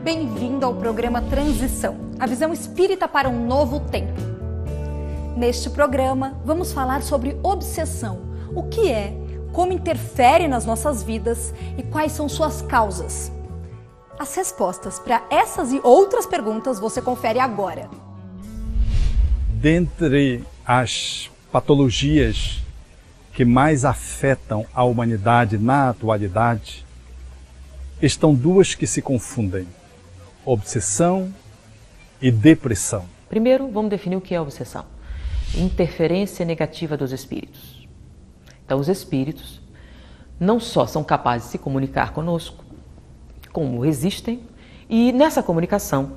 Bem-vindo ao programa Transição, a visão espírita para um novo tempo. Neste programa, vamos falar sobre obsessão, o que é, como interfere nas nossas vidas e quais são suas causas. As respostas para essas e outras perguntas você confere agora. Dentre as patologias que mais afetam a humanidade na atualidade, estão duas que se confundem: obsessão e depressão. Primeiro, vamos definir o que é obsessão. Interferência negativa dos espíritos. Então, os espíritos não só são capazes de se comunicar conosco, como existem, e nessa comunicação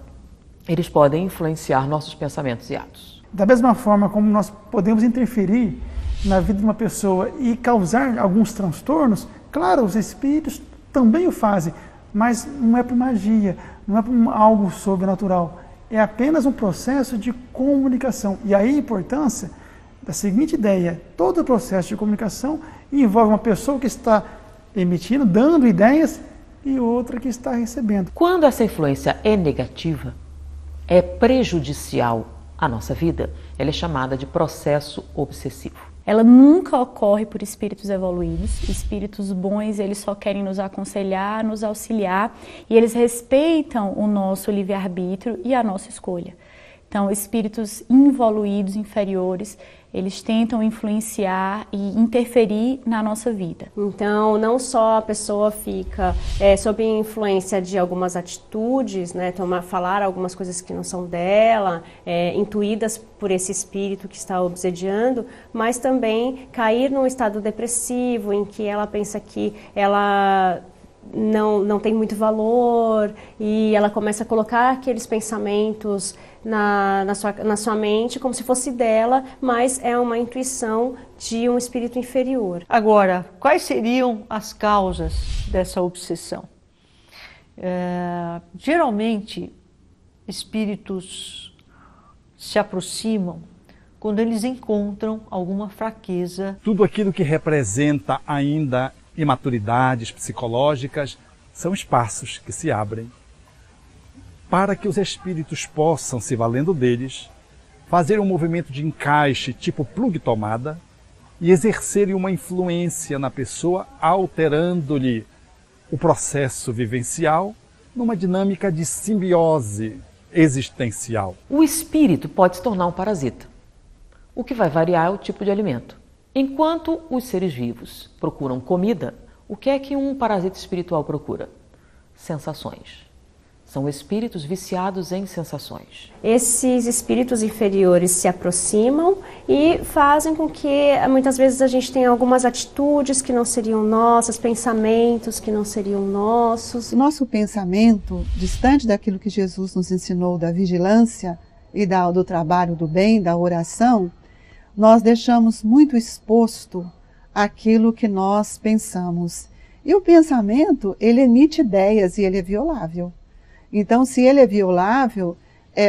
eles podem influenciar nossos pensamentos e atos. Da mesma forma como nós podemos interferir na vida de uma pessoa e causar alguns transtornos, claro, os espíritos também o fazem, mas não é por magia, não é por algo sobrenatural. É apenas um processo de comunicação. E aí a importância da seguinte ideia: todo o processo de comunicação envolve uma pessoa que está emitindo, dando ideias, e outra que está recebendo. Quando essa influência é negativa, é prejudicial à nossa vida, ela é chamada de processo obsessivo. Ela nunca ocorre por espíritos evoluídos. Espíritos bons, eles só querem nos aconselhar, nos auxiliar, e eles respeitam o nosso livre-arbítrio e a nossa escolha. Então, espíritos involuídos, inferiores, eles tentam influenciar e interferir na nossa vida. Então, não só a pessoa fica sob influência de algumas atitudes, né, falar algumas coisas que não são dela, intuídas por esse espírito que está obsediando, mas também cair num estado depressivo, em que ela pensa que ela não tem muito valor, e ela começa a colocar aqueles pensamentos na sua mente como se fosse dela, mas é uma intuição de um espírito inferior. Agora, quais seriam as causas dessa obsessão? Geralmente, espíritos se aproximam quando eles encontram alguma fraqueza. Tudo aquilo que representa ainda imaturidades psicológicas são espaços que se abrem para que os espíritos possam, se valendo deles, fazer um movimento de encaixe tipo plug-tomada e exercerem uma influência na pessoa, alterando-lhe o processo vivencial numa dinâmica de simbiose existencial. O espírito pode se tornar um parasita. O que vai variar é o tipo de alimento. Enquanto os seres vivos procuram comida, o que é que um parasita espiritual procura? Sensações. São espíritos viciados em sensações. Esses espíritos inferiores se aproximam e fazem com que muitas vezes a gente tenha algumas atitudes que não seriam nossas, pensamentos que não seriam nossos. Nosso pensamento, distante daquilo que Jesus nos ensinou da vigilância e do trabalho do bem, da oração, nós deixamos muito exposto aquilo que nós pensamos. E o pensamento, ele emite ideias e ele é violável. Então, se ele é violável,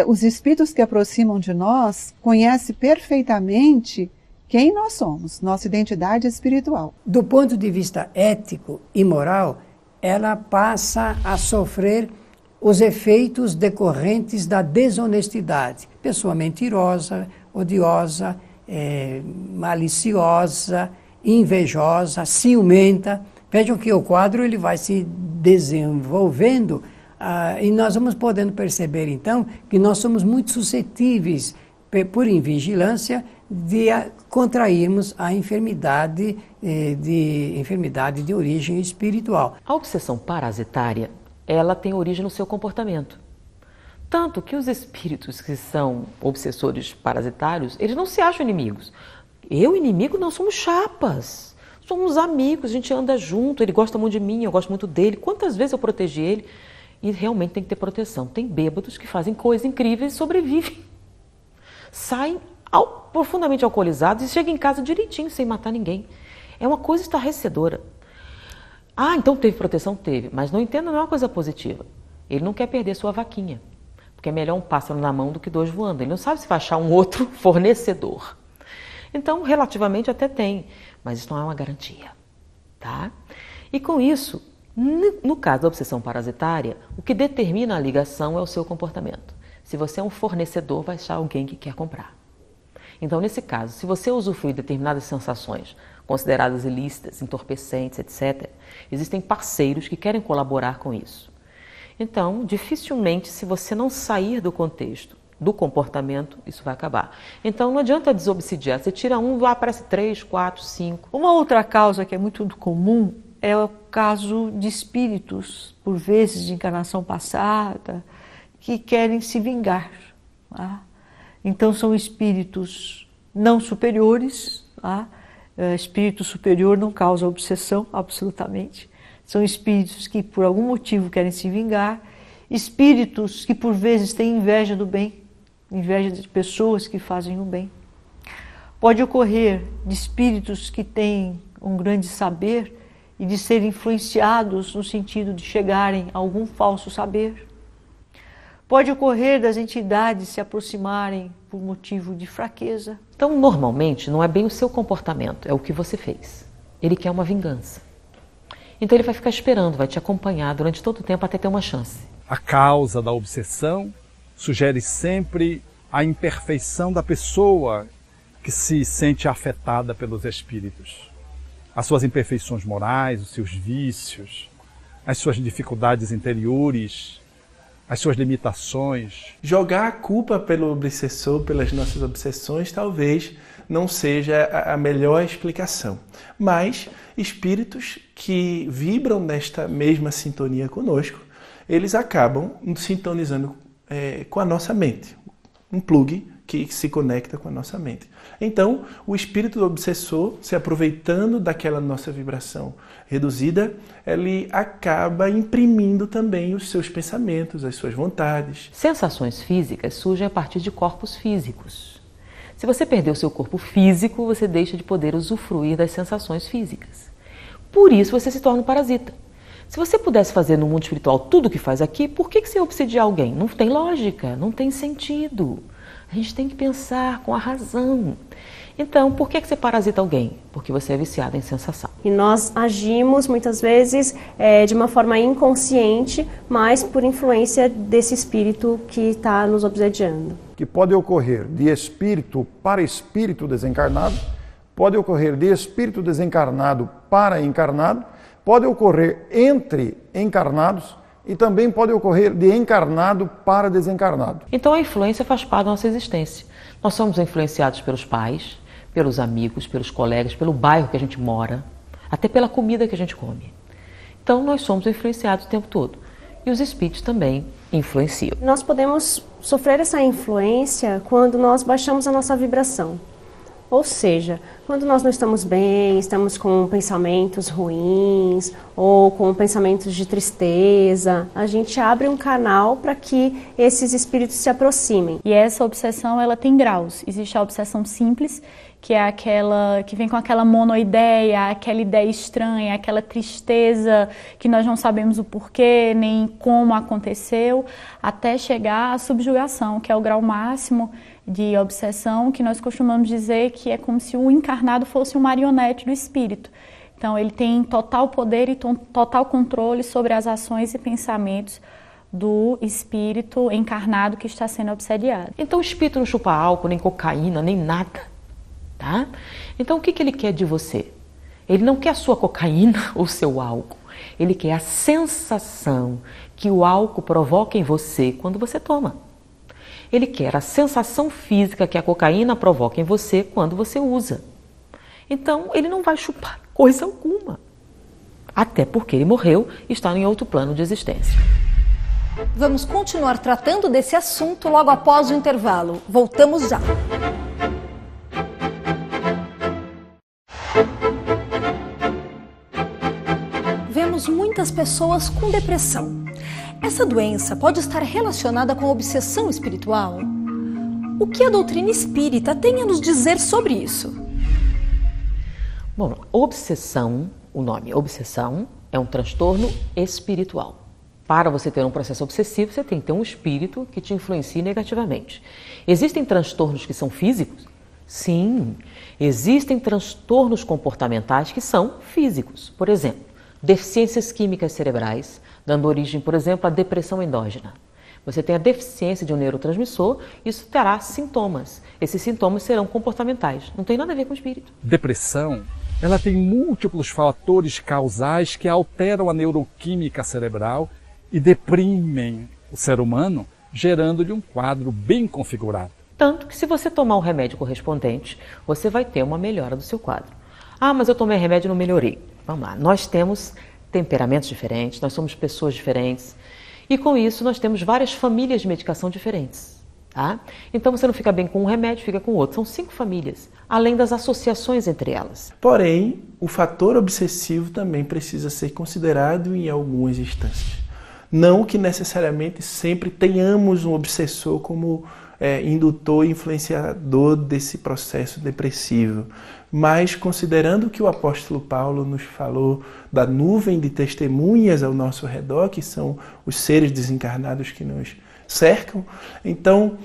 os espíritos que aproximam de nós conhecem perfeitamente quem nós somos, nossa identidade espiritual. Do ponto de vista ético e moral, ela passa a sofrer os efeitos decorrentes da desonestidade. Pessoa mentirosa, odiosa, maliciosa, invejosa, ciumenta. Vejam que o quadro ele vai se desenvolvendo e nós vamos podendo perceber então que nós somos muito suscetíveis, por invigilância, de contrairmos a enfermidade de origem espiritual. A obsessão parasitária, ela tem origem no seu comportamento. Tanto que os espíritos que são obsessores parasitários, eles não se acham inimigos. Eu, inimigo, não, somos chapas. Somos amigos, a gente anda junto, ele gosta muito de mim, eu gosto muito dele. Quantas vezes eu protegi ele? E realmente tem que ter proteção. Tem bêbados que fazem coisas incríveis e sobrevivem. Saem profundamente alcoolizados e chegam em casa direitinho, sem matar ninguém. É uma coisa estarrecedora. Ah, então teve proteção? Teve. Mas não entenda, não é uma coisa positiva. Ele não quer perder sua vaquinha. Porque é melhor um pássaro na mão do que dois voando. Ele não sabe se vai achar um outro fornecedor. Então, relativamente até tem, mas isso não é uma garantia, tá? E com isso, no caso da obsessão parasitária, o que determina a ligação é o seu comportamento. Se você é um fornecedor, vai achar alguém que quer comprar. Então, nesse caso, se você usufrui de determinadas sensações consideradas ilícitas, entorpecentes, etc., existem parceiros que querem colaborar com isso. Então, dificilmente, se você não sair do contexto, do comportamento, isso vai acabar. Então, não adianta desobsidiar. Você tira um, aparece 3, 4, 5. Uma outra causa que é muito comum é o caso de espíritos, por vezes de encarnação passada, que querem se vingar. Tá? Então, são espíritos não superiores. Tá? Espírito superior não causa obsessão, absolutamente. São espíritos que, por algum motivo, querem se vingar. Espíritos que, por vezes, têm inveja do bem, inveja de pessoas que fazem o bem. Pode ocorrer de espíritos que têm um grande saber e de serem influenciados no sentido de chegarem a algum falso saber. Pode ocorrer das entidades se aproximarem por motivo de fraqueza. Então, normalmente, não é bem o seu comportamento, é o que você fez. Ele quer uma vingança. Então, ele vai ficar esperando, vai te acompanhar durante todo o tempo até ter uma chance. A causa da obsessão sugere sempre a imperfeição da pessoa que se sente afetada pelos espíritos. As suas imperfeições morais, os seus vícios, as suas dificuldades interiores, as suas limitações. Jogar a culpa pelo obsessor, pelas nossas obsessões, talvez não seja a melhor explicação. Mas espíritos que vibram nesta mesma sintonia conosco, eles acabam sintonizando com a nossa mente. Um plug que se conecta com a nossa mente. Então, o espírito do obsessor, se aproveitando daquela nossa vibração reduzida, ele acaba imprimindo também os seus pensamentos, as suas vontades. Sensações físicas surgem a partir de corpos físicos. Se você perder o seu corpo físico, você deixa de poder usufruir das sensações físicas. Por isso você se torna um parasita. Se você pudesse fazer no mundo espiritual tudo o que faz aqui, por que você obsidia alguém? Não tem lógica, não tem sentido. A gente tem que pensar com a razão. Então, por que você parasita alguém? Porque você é viciado em sensação. E nós agimos, muitas vezes, de uma forma inconsciente, mas por influência desse espírito que está nos obsediando. Que pode ocorrer de espírito para espírito desencarnado, pode ocorrer de espírito desencarnado para encarnado, pode ocorrer entre encarnados e também pode ocorrer de encarnado para desencarnado. Então a influência faz parte da nossa existência. Nós somos influenciados pelos pais, pelos amigos, pelos colegas, pelo bairro que a gente mora, até pela comida que a gente come. Então nós somos influenciados o tempo todo. E os espíritos também influenciam. Nós podemos sofrer essa influência quando nós baixamos a nossa vibração. Ou seja, quando nós não estamos bem, estamos com pensamentos ruins ou com pensamentos de tristeza, a gente abre um canal para que esses espíritos se aproximem. E essa obsessão, ela tem graus. Existe a obsessão simples, que é aquela que vem com aquela monoideia, aquela ideia estranha, aquela tristeza que nós não sabemos o porquê, nem como aconteceu, até chegar à subjugação, que é o grau máximo de obsessão, que nós costumamos dizer que é como se o encarnado fosse um marionete do espírito. Então ele tem total poder e total controle sobre as ações e pensamentos do espírito encarnado que está sendo obsediado. Então o espírito não chupa álcool, nem cocaína, nem nada, tá? Então o que ele quer de você? Ele não quer a sua cocaína ou seu álcool. Ele quer a sensação que o álcool provoca em você quando você toma. Ele quer a sensação física que a cocaína provoca em você quando você usa. Então, ele não vai chupar coisa alguma. Até porque ele morreu e está em outro plano de existência. Vamos continuar tratando desse assunto logo após o intervalo. Voltamos já. Vemos muitas pessoas com depressão. Essa doença pode estar relacionada com a obsessão espiritual? O que a doutrina espírita tem a nos dizer sobre isso? Bom, obsessão, o nome obsessão, é um transtorno espiritual. Para você ter um processo obsessivo, você tem que ter um espírito que te influencie negativamente. Existem transtornos que são físicos? Sim, existem transtornos comportamentais que são físicos. Por exemplo, deficiências químicas cerebrais, dando origem, por exemplo, à depressão endógena. Você tem a deficiência de um neurotransmissor, isso terá sintomas. Esses sintomas serão comportamentais, não tem nada a ver com o espírito. Depressão, ela tem múltiplos fatores causais que alteram a neuroquímica cerebral e deprimem o ser humano, gerando-lhe um quadro bem configurado. Tanto que se você tomar o remédio correspondente, você vai ter uma melhora do seu quadro. Ah, mas eu tomei remédio e não melhorei. Vamos lá, nós temos temperamentos diferentes, nós somos pessoas diferentes. E com isso nós temos várias famílias de medicação diferentes. Tá? Então você não fica bem com um remédio, fica com outro. São 5 famílias, além das associações entre elas. Porém, o fator obsessivo também precisa ser considerado em algumas instâncias. Não que necessariamente sempre tenhamos um obsessor como indutor e influenciador desse processo depressivo. Mas considerando que o apóstolo Paulo nos falou da nuvem de testemunhas ao nosso redor, que são os seres desencarnados que nos cercam, então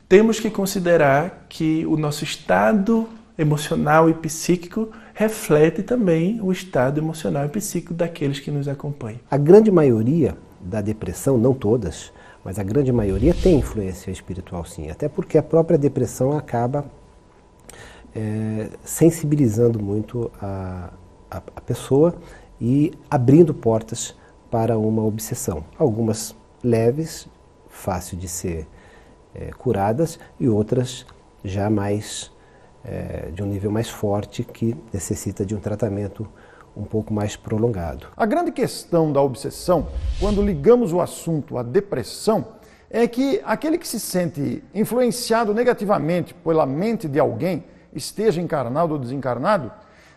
temos que considerar que o nosso estado emocional e psíquico reflete também o estado emocional e psíquico daqueles que nos acompanham. A grande maioria da depressão, não todas, mas a grande maioria tem influência espiritual sim, até porque a própria depressão acaba sensibilizando muito a pessoa e abrindo portas para uma obsessão. Algumas leves, fácil de ser curadas, e outras já mais de um nível mais forte, que necessita de um tratamento um pouco mais prolongado. A grande questão da obsessão, quando ligamos o assunto à depressão, é que aquele que se sente influenciado negativamente pela mente de alguém, esteja encarnado ou desencarnado,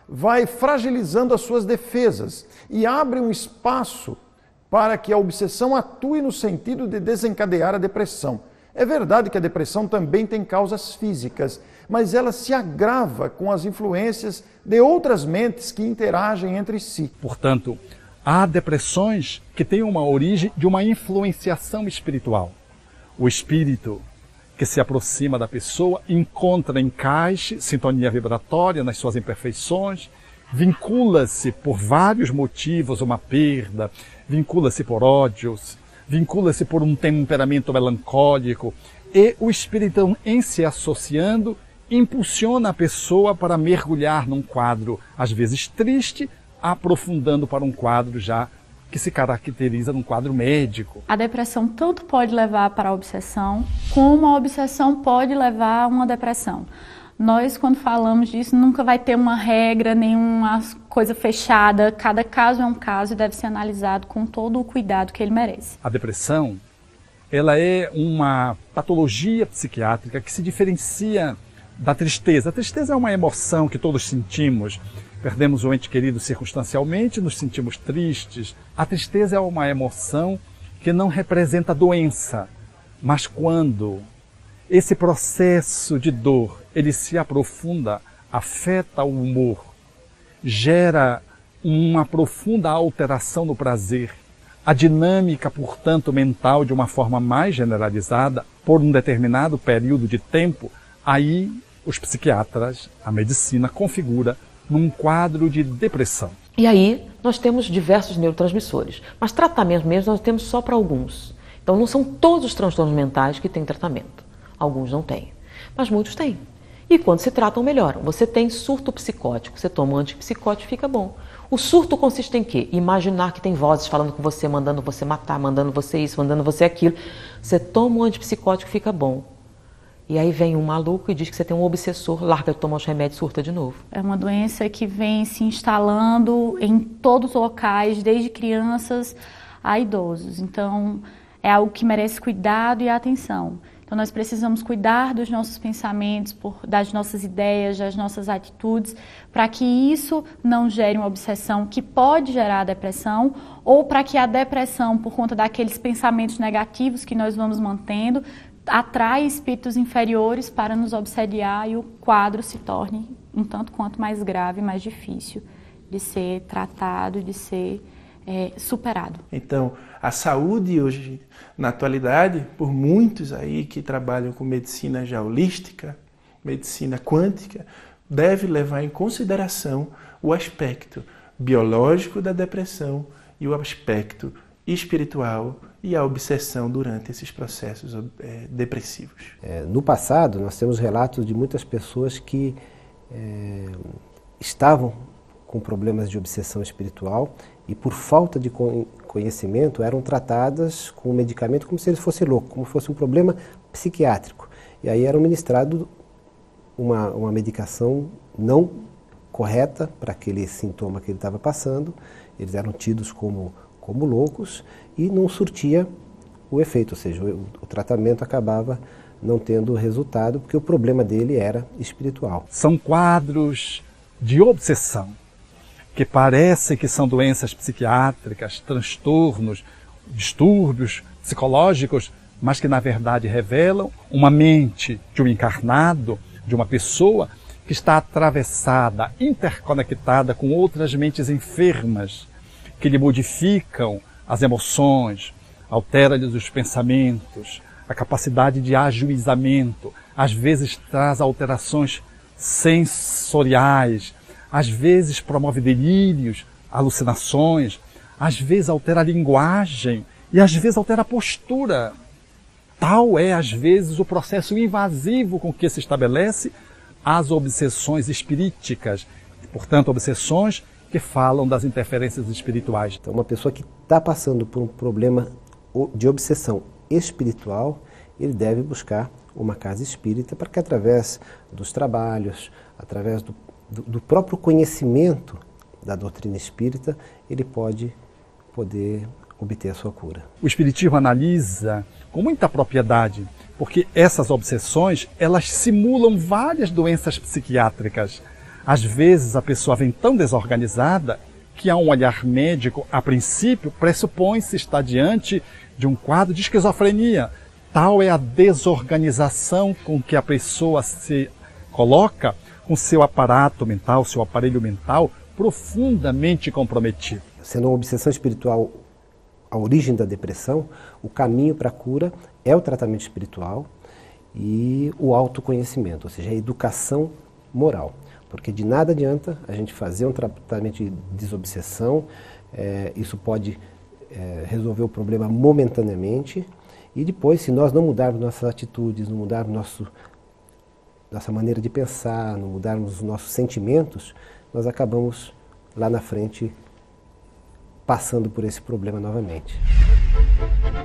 vai fragilizando as suas defesas e abre um espaço para que a obsessão atue no sentido de desencadear a depressão. É verdade que a depressão também tem causas físicas, mas ela se agrava com as influências de outras mentes que interagem entre si. Portanto, há depressões que têm uma origem de uma influenciação espiritual. O espírito que se aproxima da pessoa encontra encaixe, sintonia vibratória nas suas imperfeições, vincula-se por vários motivos, uma perda, vincula-se por ódios, vincula-se por um temperamento melancólico, e o espírito, em se associando, impulsiona a pessoa para mergulhar num quadro, às vezes triste, aprofundando para um quadro já que se caracteriza num quadro médico. A depressão tanto pode levar para a obsessão, como a obsessão pode levar a uma depressão. Nós, quando falamos disso, nunca vai ter uma regra, nenhuma coisa fechada. Cada caso é um caso e deve ser analisado com todo o cuidado que ele merece. A depressão, ela é uma patologia psiquiátrica que se diferencia da tristeza. A tristeza é uma emoção que todos sentimos. Perdemos o ente querido circunstancialmente, nos sentimos tristes. A tristeza é uma emoção que não representa doença, mas quando esse processo de dor ele se aprofunda, afeta o humor, gera uma profunda alteração no prazer, a dinâmica, portanto, mental de uma forma mais generalizada, por um determinado período de tempo, aí os psiquiatras, a medicina configura num quadro de depressão. E aí nós temos diversos neurotransmissores, mas tratamento mesmo nós temos só para alguns. Então não são todos os transtornos mentais que têm tratamento. Alguns não têm, mas muitos têm. E quando se tratam, melhoram. Você tem surto psicótico, você toma um antipsicótico e fica bom. O surto consiste em quê? Imaginar que tem vozes falando com você, mandando você matar, mandando você isso, mandando você aquilo. Você toma um antipsicótico e fica bom. E aí vem um maluco e diz que você tem um obsessor, larga de tomar os remédios e surta de novo. É uma doença que vem se instalando em todos os locais, desde crianças a idosos. Então, é algo que merece cuidado e atenção. Então, nós precisamos cuidar dos nossos pensamentos, das nossas ideias, das nossas atitudes, para que isso não gere uma obsessão que pode gerar a depressão, ou para que a depressão, por conta daqueles pensamentos negativos que nós vamos mantendo, atrai espíritos inferiores para nos obsediar e o quadro se torne um tanto quanto mais grave, mais difícil de ser tratado, de ser superado. Então, a saúde hoje, na atualidade, por muitos aí que trabalham com medicina já holística, medicina quântica deve levar em consideração o aspecto biológico da depressão e o aspecto espiritual e a obsessão durante esses processos depressivos. No passado, nós temos relatos de muitas pessoas que estavam com problemas de obsessão espiritual e por falta de conhecimento eram tratadas com medicamento como se eles fossem loucos, como se fosse um problema psiquiátrico. E aí era ministrado uma medicação não correta para aquele sintoma que ele estava passando, eles eram tidos como loucos e não surtia o efeito, ou seja, o tratamento acabava não tendo resultado porque o problema dele era espiritual. São quadros de obsessão que parecem que são doenças psiquiátricas, transtornos, distúrbios psicológicos, mas que na verdade revelam uma mente de um encarnado, de uma pessoa que está atravessada, interconectada com outras mentes enfermas, que lhe modificam as emoções, altera-lhes os pensamentos, a capacidade de ajuizamento, às vezes traz alterações sensoriais, às vezes promove delírios, alucinações, às vezes altera a linguagem e às vezes altera a postura. Tal é, às vezes, o processo invasivo com que se estabelece as obsessões espiríticas, portanto, obsessões que falam das interferências espirituais. Então, uma pessoa que está passando por um problema de obsessão espiritual, ele deve buscar uma casa espírita para que, através dos trabalhos, através do próprio conhecimento da doutrina espírita, ele poder obter a sua cura. O Espiritismo analisa com muita propriedade, porque essas obsessões, elas simulam várias doenças psiquiátricas. Às vezes a pessoa vem tão desorganizada que a um olhar médico, a princípio, pressupõe-se estar diante de um quadro de esquizofrenia. Tal é a desorganização com que a pessoa se coloca com seu aparato mental, seu aparelho mental profundamente comprometido. Sendo uma obsessão espiritual a origem da depressão, o caminho para a cura é o tratamento espiritual e o autoconhecimento, ou seja, a educação moral. Porque de nada adianta a gente fazer um tratamento de desobsessão, isso pode resolver o problema momentaneamente, e depois, se nós não mudarmos nossas atitudes, não mudarmos nossa maneira de pensar, não mudarmos os nossos sentimentos, nós acabamos lá na frente passando por esse problema novamente.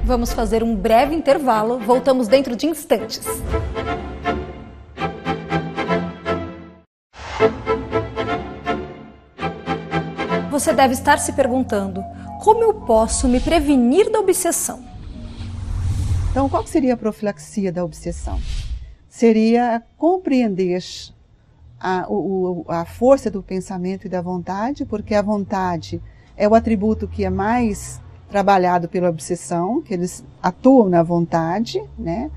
Vamos fazer um breve intervalo, voltamos dentro de instantes. Você deve estar se perguntando, como eu posso me prevenir da obsessão? Então, qual seria a profilaxia da obsessão? Seria compreender a força do pensamento e da vontade, porque a vontade é o atributo que é mais trabalhado pela obsessão, que eles atuam na vontade, né?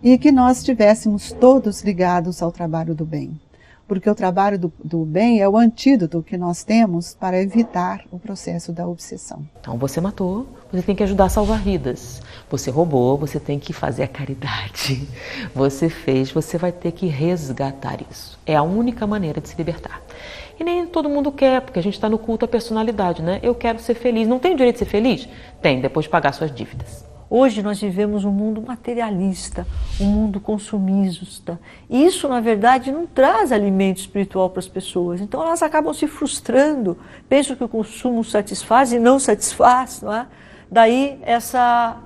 E que nós estivéssemos todos ligados ao trabalho do bem. Porque o trabalho do bem é o antídoto que nós temos para evitar o processo da obsessão. Então você matou, você tem que ajudar a salvar vidas. Você roubou, você tem que fazer a caridade. Você fez, você vai ter que resgatar isso. É a única maneira de se libertar. E nem todo mundo quer, porque a gente está no culto à personalidade, né? Eu quero ser feliz. Não tem o direito de ser feliz? Tem, depois de pagar suas dívidas. Hoje nós vivemos um mundo materialista, um mundo consumista. E isso, na verdade, não traz alimento espiritual para as pessoas. Então elas acabam se frustrando, pensam que o consumo satisfaz e não satisfaz, não é? Daí essa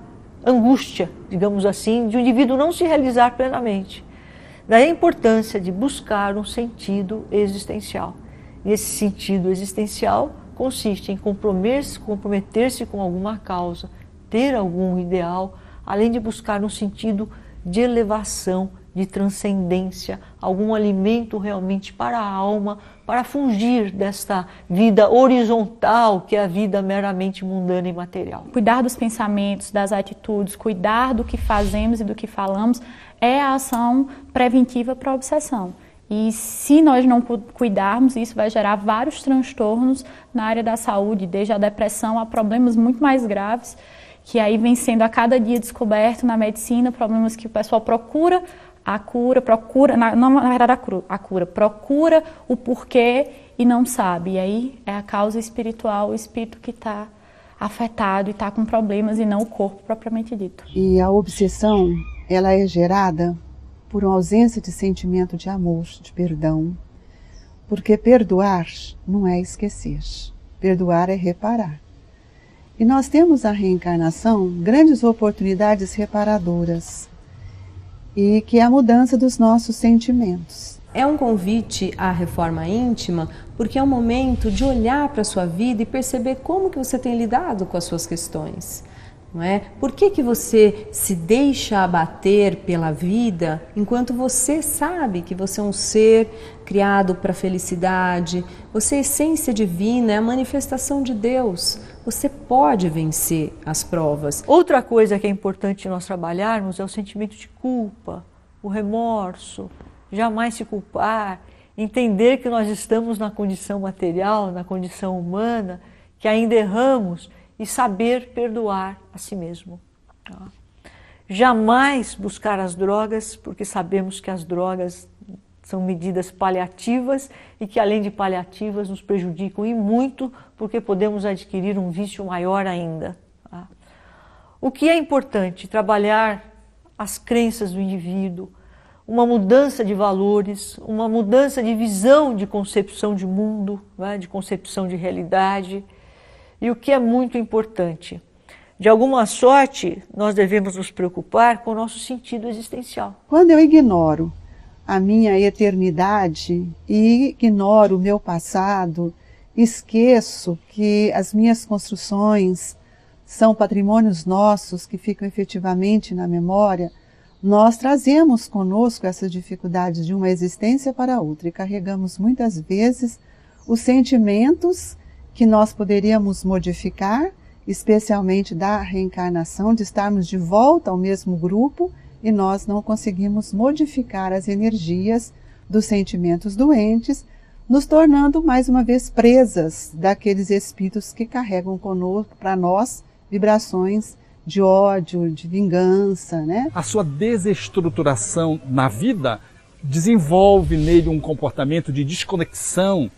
angústia, digamos assim, de o indivíduo não se realizar plenamente. Daí a importância de buscar um sentido existencial. E esse sentido existencial consiste em comprometer-se com alguma causa, ter algum ideal, além de buscar um sentido de elevação, de transcendência, algum alimento realmente para a alma, para fugir desta vida horizontal que é a vida meramente mundana e material. Cuidar dos pensamentos, das atitudes, cuidar do que fazemos e do que falamos é a ação preventiva para a obsessão. E se nós não cuidarmos, isso vai gerar vários transtornos na área da saúde, desde a depressão a problemas muito mais graves, que aí vem sendo a cada dia descoberto na medicina, problemas que o pessoal procura a cura, procura, na verdade a cura, procura o porquê e não sabe. E aí é a causa espiritual, o espírito que está afetado e está com problemas e não o corpo propriamente dito. E a obsessão, ela é gerada por uma ausência de sentimento de amor, de perdão. Porque perdoar não é esquecer, perdoar é reparar. E nós temos a reencarnação grandes oportunidades reparadoras, e que é a mudança dos nossos sentimentos. É um convite à reforma íntima, porque é um momento de olhar para a sua vida e perceber como que você tem lidado com as suas questões. Não é? Por que você se deixa abater pela vida enquanto você sabe que você é um ser criado para a felicidade, você é essência divina, é a manifestação de Deus. Você pode vencer as provas. Outra coisa que é importante nós trabalharmos é o sentimento de culpa, o remorso, jamais se culpar, entender que nós estamos na condição material, na condição humana, que ainda erramos, e saber perdoar a si mesmo. Jamais buscar as drogas, porque sabemos que as drogas são medidas paliativas e que, além de paliativas, nos prejudicam e muito, porque podemos adquirir um vício maior ainda. O que é importante? Trabalhar as crenças do indivíduo, uma mudança de valores, uma mudança de visão, de concepção de mundo, de concepção de realidade. E o que é muito importante, de alguma sorte, nós devemos nos preocupar com o nosso sentido existencial. Quando eu ignoro a minha eternidade e ignoro o meu passado, esqueço que as minhas construções são patrimônios nossos que ficam efetivamente na memória, nós trazemos conosco essas dificuldades de uma existência para outra e carregamos muitas vezes os sentimentos que nós poderíamos modificar, especialmente da reencarnação, de estarmos de volta ao mesmo grupo, e nós não conseguimos modificar as energias dos sentimentos doentes, nos tornando mais uma vez presas daqueles espíritos que carregam conosco para nós vibrações de ódio, de vingança, né? A sua desestruturação na vida desenvolve nele um comportamento de desconexão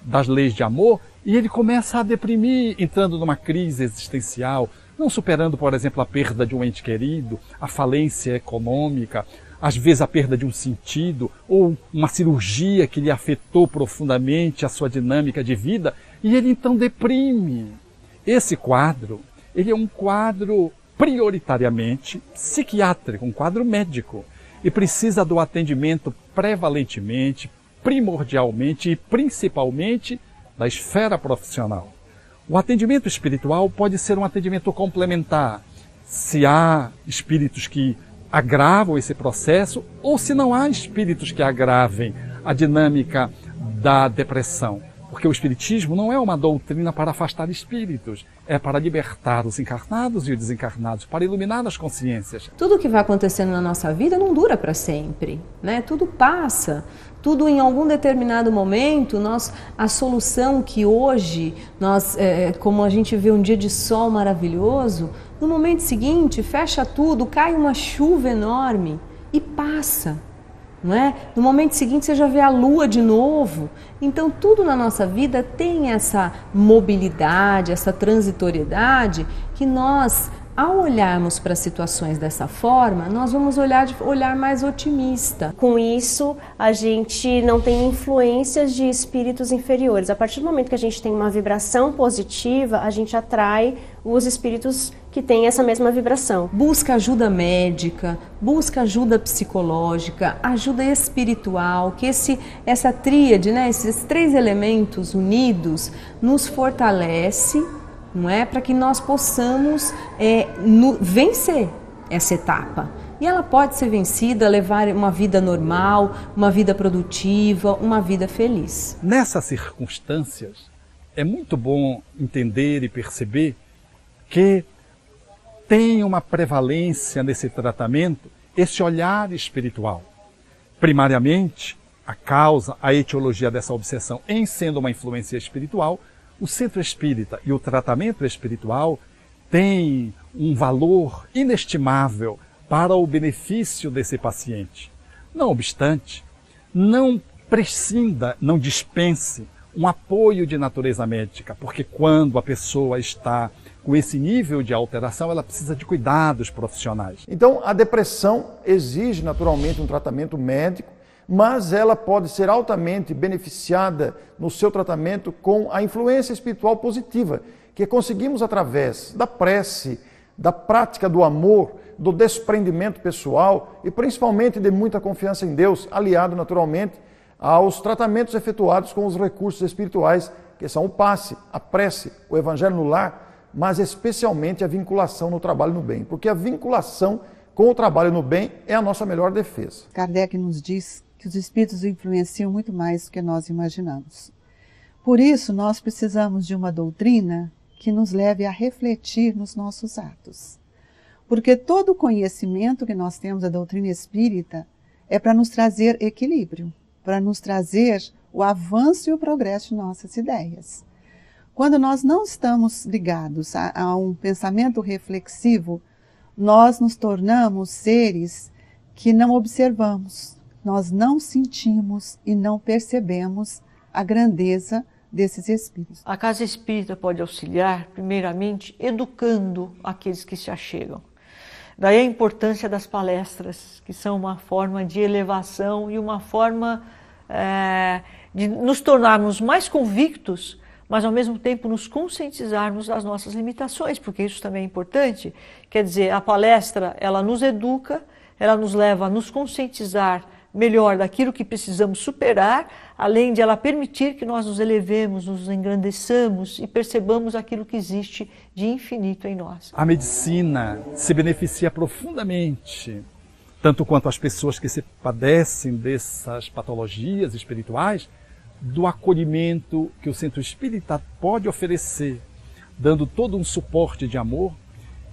das leis de amor, e ele começa a deprimir, entrando numa crise existencial, não superando, por exemplo, a perda de um ente querido, a falência econômica, às vezes a perda de um sentido, ou uma cirurgia que lhe afetou profundamente a sua dinâmica de vida, e ele então deprime. Esse quadro, ele é um quadro prioritariamente psiquiátrico, um quadro médico, e precisa do atendimento prevalentemente, primordialmente e principalmente da esfera profissional. O atendimento espiritual pode ser um atendimento complementar, se há espíritos que agravam esse processo ou se não há espíritos que agravem a dinâmica da depressão. Porque o Espiritismo não é uma doutrina para afastar espíritos, é para libertar os encarnados e os desencarnados, para iluminar as consciências. Tudo que vai acontecendo na nossa vida não dura para sempre, né? Tudo passa, tudo em algum determinado momento, a solução que hoje, como a gente vê um dia de sol maravilhoso, no momento seguinte fecha tudo, cai uma chuva enorme e passa. Não é? No momento seguinte você já vê a lua de novo. Então tudo na nossa vida tem essa mobilidade, essa transitoriedade que nós, ao olharmos para situações dessa forma, nós vamos olhar mais otimista. Com isso, a gente não tem influências de espíritos inferiores. A partir do momento que a gente tem uma vibração positiva, a gente atrai os espíritos que têm essa mesma vibração. Busca ajuda médica, busca ajuda psicológica, ajuda espiritual, que essa tríade, né, esses três elementos unidos, nos fortalece, não é? Para que nós possamos vencer essa etapa. E ela pode ser vencida, levar uma vida normal, uma vida produtiva, uma vida feliz. Nessas circunstâncias, é muito bom entender e perceber que tem uma prevalência nesse tratamento esse olhar espiritual. Primariamente, a causa, a etiologia dessa obsessão em sendo uma influência espiritual, o centro espírita e o tratamento espiritual têm um valor inestimável para o benefício desse paciente. Não obstante, não prescinda, não dispense um apoio de natureza médica, porque quando a pessoa está com esse nível de alteração, ela precisa de cuidados profissionais. Então, a depressão exige naturalmente um tratamento médico, mas ela pode ser altamente beneficiada no seu tratamento com a influência espiritual positiva, que conseguimos através da prece, da prática do amor, do desprendimento pessoal e principalmente de muita confiança em Deus, aliado naturalmente aos tratamentos efetuados com os recursos espirituais, que são o passe, a prece, o evangelho no lar, mas especialmente a vinculação no trabalho no bem, porque a vinculação com o trabalho no bem é a nossa melhor defesa. Kardec nos diz que os espíritos influenciam muito mais do que nós imaginamos. Por isso, nós precisamos de uma doutrina que nos leve a refletir nos nossos atos. Porque todo o conhecimento que nós temos da doutrina espírita é para nos trazer equilíbrio, para nos trazer o avanço e o progresso de nossas ideias. Quando nós não estamos ligados a um pensamento reflexivo, nós nos tornamos seres que não observamos, nós não sentimos e não percebemos a grandeza desses espíritos. A casa espírita pode auxiliar, primeiramente, educando aqueles que se achegam. Daí a importância das palestras, que são uma forma de elevação e uma forma de nos tornarmos mais convictos, mas ao mesmo tempo nos conscientizarmos das nossas limitações, porque isso também é importante. Quer dizer, a palestra, ela nos educa, ela nos leva a nos conscientizar melhor daquilo que precisamos superar, além de ela permitir que nós nos elevemos, nos engrandeçamos e percebamos aquilo que existe de infinito em nós. A medicina se beneficia profundamente, tanto quanto as pessoas que se padecem dessas patologias espirituais, do acolhimento que o centro espírita pode oferecer, dando todo um suporte de amor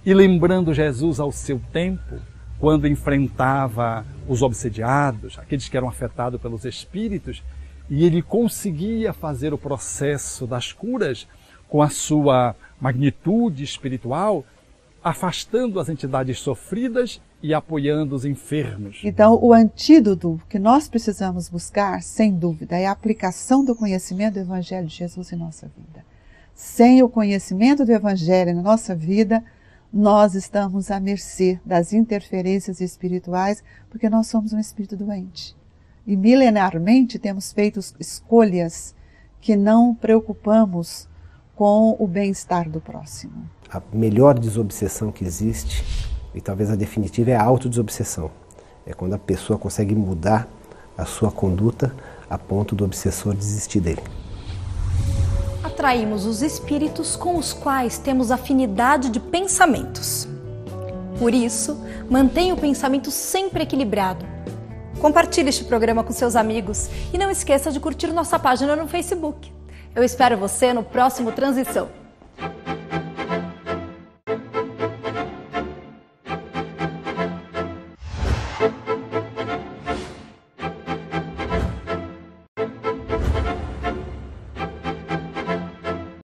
e lembrando Jesus ao seu tempo, quando enfrentava os obsediados, aqueles que eram afetados pelos espíritos, e ele conseguia fazer o processo das curas com a sua magnitude espiritual, afastando as entidades sofridas e apoiando os enfermos. Então, o antídoto que nós precisamos buscar, sem dúvida, é a aplicação do conhecimento do Evangelho de Jesus em nossa vida. Sem o conhecimento do Evangelho na nossa vida, nós estamos à mercê das interferências espirituais, porque nós somos um espírito doente. E milenarmente temos feito escolhas que não preocupamos com o bem-estar do próximo. A melhor desobsessão que existe, e talvez a definitiva, é a autodesobsessão. É quando a pessoa consegue mudar a sua conduta a ponto do obsessor desistir dele. Atraímos os espíritos com os quais temos afinidade de pensamentos. Por isso, mantenha o pensamento sempre equilibrado. Compartilhe este programa com seus amigos e não esqueça de curtir nossa página no Facebook. Eu espero você no próximo Transição.